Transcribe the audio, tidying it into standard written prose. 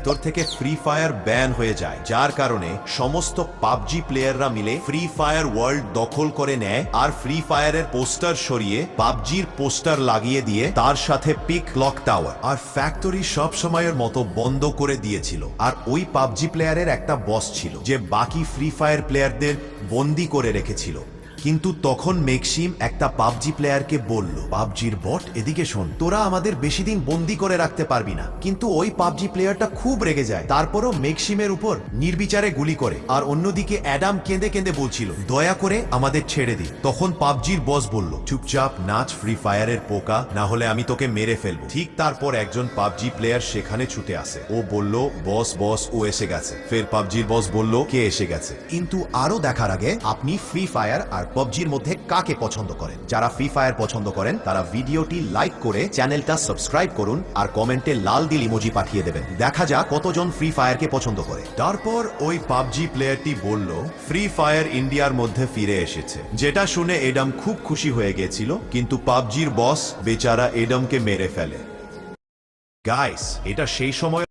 ভিতর থেকে free fire ban হয়ে যায়, যার কারণে সমস্ত পাবজি প্লেয়াররা মিলে ফ্রি ফায়ার ওয়ার্ল্ড দখল করে নেয় আর ফ্রি ফায়ারের পোস্টার সরিয়ে পাবজির পোস্টার লাগিয়ে দিয়ে তার সাথে পিক ক্লক টাওয়ার আর ফ্যাক্টরি সব সময়ের মতো বন্ধ করে দিয়েছিল। আর ওই পাবজি প্লেয়ারের একটা বস ছিল যে বাকি ফ্রি ফায়ার প্লেয়ারদের বন্দি করে রেখেছিল। কিন্তু তখন মেক্সিম একটা পাবজি প্লেয়ারকে বলল, পাবজির বট এদিকে শোন, তোরা আমাদের বেশি দিন বন্দি করে রাখতে পারবি না। কিন্তু ওই পাবজি প্লেয়ারটা খুব রেগে যায়, তারপরও মেক্সিমের উপর নির্বিচারে গুলি করে। আর অন্যদিকে অ্যাডাম কেঁদে কেঁদে বলছিল, দয়া করে আমাদের ছেড়ে দি। তখন পাবজির বস বলল, চুপচাপ নাচ ফ্রি ফায়ারের পোকা, না হলে আমি তোকে মেরে ফেলবো। ঠিক তারপর একজন পাবজি প্লেয়ার সেখানে ছুটে আসে। ও বলল, বস বস ও এসে গেছে। ফের পাবজির বস বলল, কে এসে গেছে? কিন্তু আরো দেখার আগে আপনি ফ্রি ফায়ার আর পাবজির মধ্যে কাকে পছন্দ করেন? যারা ফ্রি ফায়ার পছন্দ করেন তারা ভিডিওটি লাইক করে চ্যানেলটা সাবস্ক্রাইব করুন আর কমেন্টে লাল দিল ইমোজি পাঠিয়ে দেবেন। দেখা যাক কতজন ফ্রি ফায়ারকে পছন্দ করে। তারপর ওই পাবজি প্লেয়ারটি বলল, ফ্রি ফায়ার ইন্ডিয়ার মধ্যে ফিরে এসেছে। যেটা শুনে এডাম খুব খুশি হয়ে গেছিল, কিন্তু পাবজির বস বেচারা এডামকে মেরে ফেলে। গাইস, এটা সেই সময়